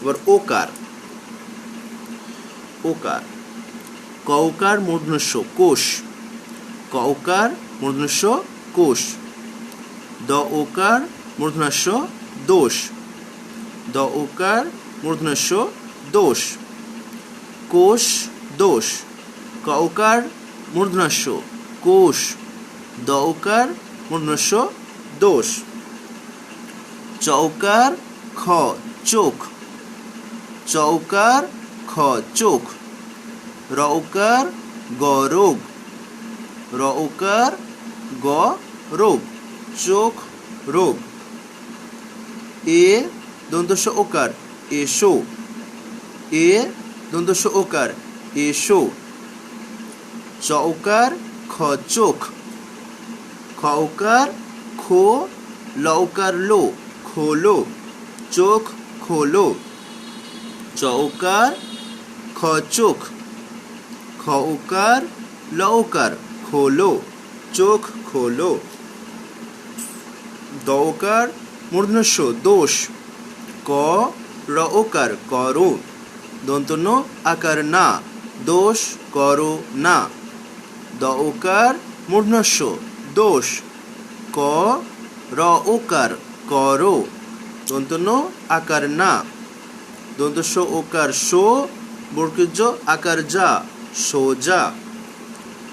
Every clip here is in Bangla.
এবার ওকার, ওকার কউকার মূর্ধন্য কোষ, কউকার মূর্ধন্য কোষ। দ ওকার মূর্ধন্য দোষ, দ ওকার মূর্ধন্য দোষ। কোষ দোষ, কউকার মূর্ধন্য কোষ, দ ওকার মূর্ধন্য দোষ। চৌকার খ চোখ, চৌকার খ চোখ। রৌকার গ রোগ, রৌকার গ রোগ, চোখ রোগ। এ দন্তস্ব ওকার এসো, এ দন্তস্ব ওকার এসো। চৌকার খ চোখ, খৌকার খো, লৌকার লো খোলো, চোখ খোলো। চৌকার খ চোখ, খৌকার লৌকার খোলো, চোখ খোলো। দৌকার মূর্ধন্য দোষ, ক রওকার করো, দন্তন্য আকার না, দোষ করো না। দৌকার মূর্ধন্য দোষ, ক রওকার করো, দন্তন্য আকার না। দন্তস্ব ওকার সো, বর্গীয় জ আকার যা, সোজা।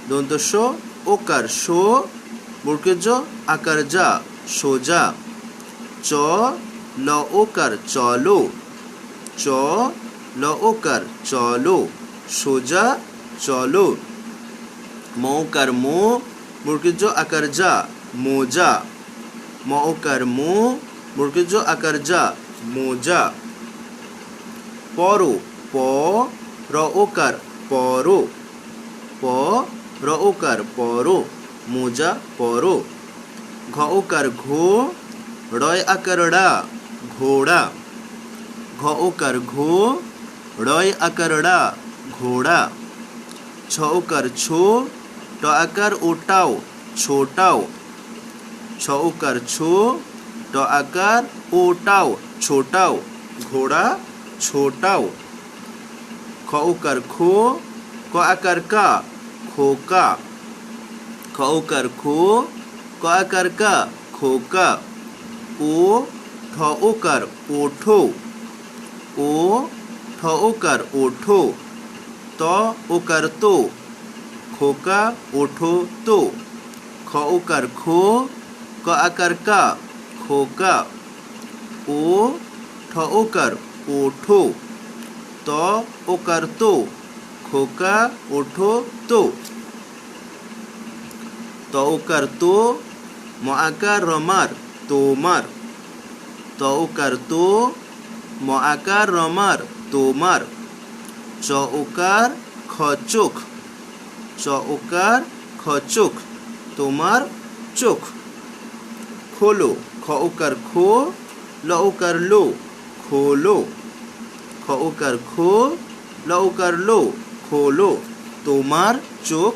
দন্তস্ব ওকার সো, বর্গীয় জ আকার যা, সোজা। চ ল ওকার চলো, চ ল ওকার চলো, সোজা চলো। মৌকার মো, বর্গীয় জ আকার যা, মোজা। মৌকার মো, বর্গীয় জ আকার যা, মোজা। পরো, প র ওকার পরো, প র ওকার পরো, মোজা পরো। ঘ ওকার ঘো, রয় আকার ড়া, ঘোড়া। ঘ ওকার ঘো, রয় আকার ড়া, ঘোড়া। ছ ওকার ছো, ট আকার ওটাও, ছোটাও। ছ ওকার ছো, ট আকার ওটাও, ছোটাও, ঘোড়া ছোটাও। খ ওকার খো, ক আকার কা, খোকা। খ ওকার খো, ক আকার কা, খোকা। ও ঠ ওকার ওঠো, ও ঠ ওকার ওঠো। ত ওকার তো, খোকা ওঠো তো। খ ওকার খো, ক আকার কা, খোকা। ও ঠ ওকার ওঠো, ত ওকার তো, খোকা ওঠো তো। ত ওকার তো, ম আকার রমার, তোমার। ত ওকার তো, ম আকার রমার, তোমার। চ ওকার খ চোখ, চ ওকার খ চোখ, তোমার চোখ। খোলো, খ ওকার খো, ল ওকার লো, খোলো। খ ওকার খো, ল ওকার লো, খোলো, তোমার চোখ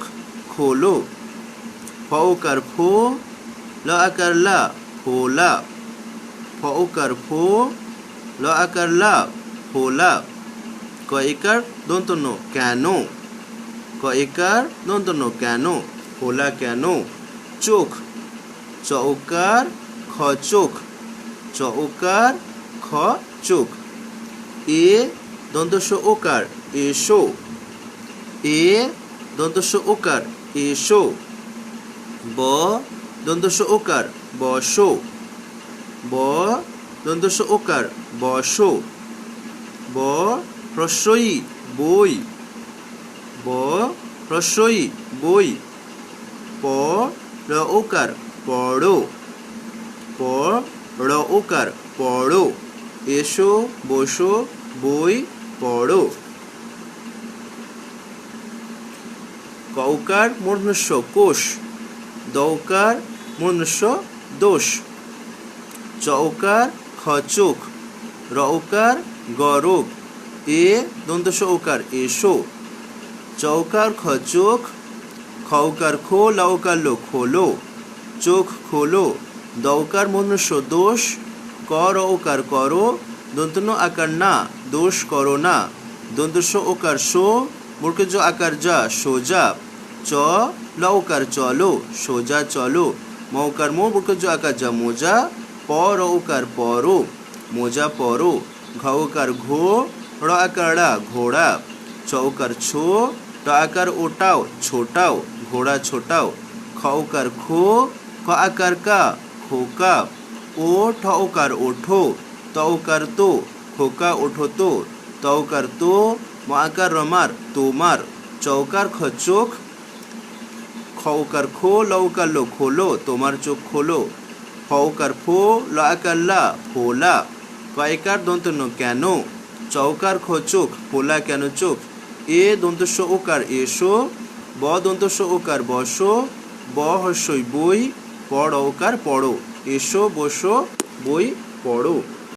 খোলো। ফ ওকার ফো, ল আকার লা, ফোলা। ফ ওকার ফো, ল আকার লা, ফোলা। ক একার দন্তন্য কেন, ক একার দন্তন্য কেন, ফোলা কেন। চোখ, চ ওকার খ চোখ, চ ওকার খ চোখ। এ দন্তস্ব ওকার এসো, এ দন্তস্ব ওকার এসো। ব দন্তস্ব ওকার বসো, ব দন্তস্ব ওকার বসো। ব হ্রস্বই বই, ব হ্রস্বই বই। প র ওকার পড়ো, প র ওকার পড়ো। এসো বসো বই পড়ো। কৌকার মূর্ধন্য কোষ, দৌকার মূর্ধন্য দোষ। চৌকার খ চোখ, রৌকার গ রোগ। এ দন্তস্ব ওকার এসো। চৌকার খ চোখ, খৌকার খো, লৌকার লো খোলো, চোখ খোলো। দৌকার মূর্ধন্য দোষ, ক র ওকার করো, দন্তন্য আকার না, দোষ করো না। দন্তস্ব ওকার শো, মূর্খজ আকার যা, সোজা। চ লকার চলো, সোজা চলো। মৌকার মো, মূর্খজ আকার যা, মোজা। প রকার পরো, মোজা পরো। ঘকার ঘো, র আকার ড়া, ঘোড়া। চৌকার ছো, ট আকার ওটাও, ছোটাও, ঘোড়া ছোটাও। খৌকার খো, ক আকার কা, খোকা। ও ঠৌকার ওঠো, তৌকার তো, খোকা ওঠো তো। তৌকার তো, ম আকার রমার, তোমার। চৌকার খচোখ, খৌকার খো, লৌকার লো, খোলো, তোমার চোখ খোলো। ফৌকার ফো, ল আকার লা, ফোলা। কয়কার দন্তন্য কেন, চৌকার খচোখ, ফোলা কেন চোখ। এ দন্তস্ব ওকার এসো, ব দন্তস্ব ওকার বসো। ব হস্যই বই, পড় ওকার পড়ো। এসো বসো বই পড়ো।